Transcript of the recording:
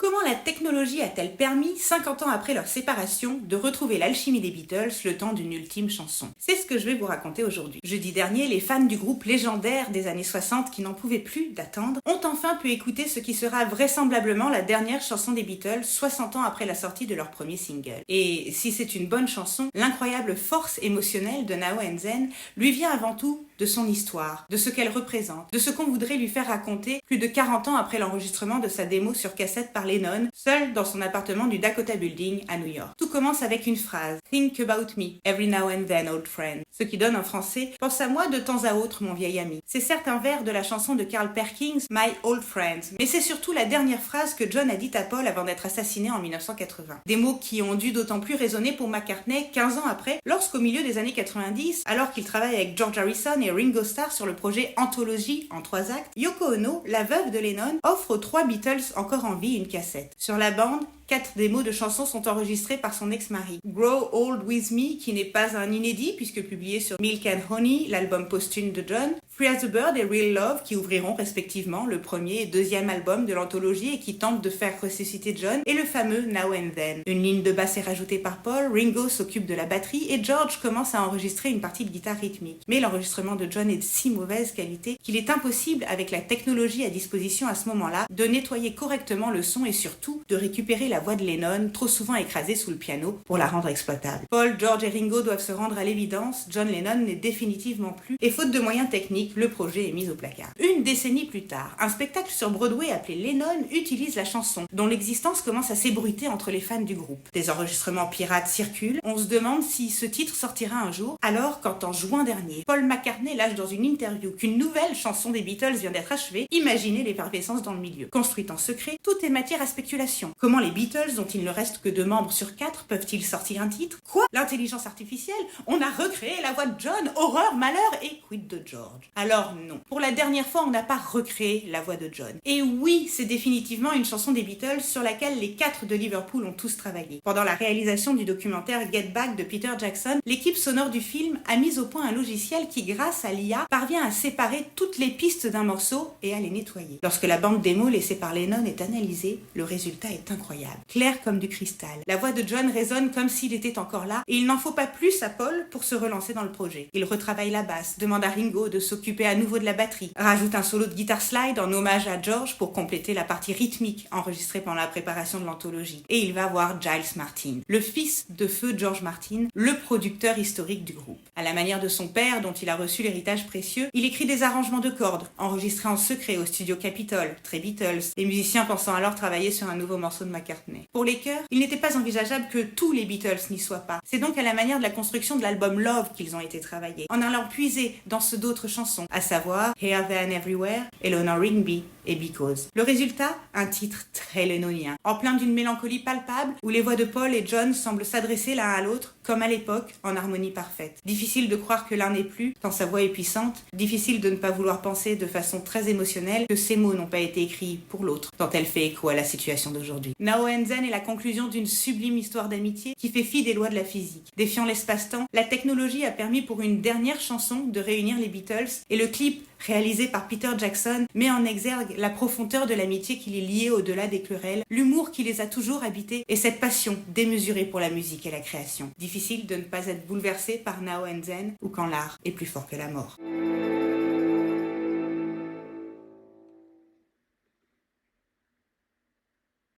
Comment la technologie a-t-elle permis, 50 ans après leur séparation, de retrouver l'alchimie des Beatles le temps d'une ultime chanson? C'est ce que je vais vous raconter aujourd'hui. Jeudi dernier, les fans du groupe légendaire des années 60 qui n'en pouvaient plus d'attendre ont enfin pu écouter ce qui sera vraisemblablement la dernière chanson des Beatles 60 ans après la sortie de leur premier single. Et si c'est une bonne chanson, l'incroyable force émotionnelle de Now and Then lui vient avant tout de son histoire, de ce qu'elle représente, de ce qu'on voudrait lui faire raconter plus de 40 ans après l'enregistrement de sa démo sur cassette par Lennon, seul dans son appartement du Dakota Building à New York. Tout commence avec une phrase « Think about me, every now and then, old friend », ce qui donne en français « Pense à moi de temps à autre, mon vieil ami ». C'est certes un vers de la chanson de Carl Perkins « My old friend », mais c'est surtout la dernière phrase que John a dite à Paul avant d'être assassiné en 1980. Des mots qui ont dû d'autant plus résonner pour McCartney 15 ans après, lorsqu'au milieu des années 90, alors qu'il travaille avec George Harrison et Ringo Starr sur le projet Anthology en 3 actes, Yoko Ono, la veuve de Lennon, offre aux 3 Beatles encore en vie une cassette. Sur la bande, 4 démos de chansons sont enregistrées par son ex-mari. Grow Old With Me, qui n'est pas un inédit puisque publié sur Milk and Honey, l'album posthume de John, Free as a Bird et Real Love, qui ouvriront respectivement le premier et deuxième album de l'anthologie et qui tentent de faire ressusciter John, et le fameux Now and Then. Une ligne de basse est rajoutée par Paul, Ringo s'occupe de la batterie et George commence à enregistrer une partie de guitare rythmique. Mais l'enregistrement de John est de si mauvaise qualité qu'il est impossible, avec la technologie à disposition à ce moment-là, de nettoyer correctement le son et surtout de récupérer la voix de Lennon, trop souvent écrasée sous le piano, pour la rendre exploitable. Paul, George et Ringo doivent se rendre à l'évidence, John Lennon n'est définitivement plus, et faute de moyens techniques, le projet est mis au placard. Une décennie plus tard, un spectacle sur Broadway appelé Lennon utilise la chanson, dont l'existence commence à s'ébruiter entre les fans du groupe. Des enregistrements pirates circulent, on se demande si ce titre sortira un jour, alors quand en juin dernier, Paul McCartney lâche dans une interview qu'une nouvelle chanson des Beatles vient d'être achevée, imaginez l'effervescence dans le milieu. Construite en secret, tout est matière à spéculation. Comment les Beatles, dont il ne reste que 2 membres sur 4, peuvent-ils sortir un titre? Quoi? L'intelligence artificielle? On a recréé la voix de John? Horreur, malheur, et quid de George? Alors non. Pour la dernière fois, on n'a pas recréé la voix de John. Et oui, c'est définitivement une chanson des Beatles sur laquelle les 4 de Liverpool ont tous travaillé. Pendant la réalisation du documentaire Get Back de Peter Jackson, l'équipe sonore du film a mis au point un logiciel qui, grâce à l'IA, parvient à séparer toutes les pistes d'un morceau et à les nettoyer. Lorsque la bande démo laissée par Lennon est analysée, le résultat est incroyable. Clair comme du cristal. La voix de John résonne comme s'il était encore là et il n'en faut pas plus à Paul pour se relancer dans le projet. Il retravaille la basse, demande à Ringo de s'occuper à nouveau de la batterie, rajoute un solo de guitare slide en hommage à George pour compléter la partie rythmique enregistrée pendant la préparation de l'anthologie. Et il va voir Giles Martin, le fils de feu George Martin, le producteur historique du groupe. À la manière de son père, dont il a reçu l'héritage précieux, il écrit des arrangements de cordes, enregistrés en secret au studio Capitol, très Beatles, les musiciens pensant alors travailler sur un nouveau morceau de McCartney. Pour les chœurs, il n'était pas envisageable que tous les Beatles n'y soient pas. C'est donc à la manière de la construction de l'album Love qu'ils ont été travaillés, en allant puiser dans ceux d'autres chansons, à savoir Here, There and Everywhere, Eleanor Rigby et Because. Le résultat, un titre très lennonien, en plein d'une mélancolie palpable où les voix de Paul et John semblent s'adresser l'un à l'autre, comme à l'époque, en harmonie parfaite. Difficile de croire que l'un n'est plus, tant sa voix est puissante, difficile de ne pas vouloir penser de façon très émotionnelle que ces mots n'ont pas été écrits pour l'autre, tant elle fait écho à la situation d'aujourd'hui. Now and Then est la conclusion d'une sublime histoire d'amitié qui fait fi des lois de la physique. Défiant l'espace-temps, la technologie a permis pour une dernière chanson de réunir les Beatles et le clip réalisé par Peter Jackson met en exergue la profondeur de l'amitié qui les liait au-delà des querelles, l'humour qui les a toujours habités et cette passion démesurée pour la musique et la création. Difficile de ne pas être bouleversé par Now and Then ou quand l'art est plus fort que la mort.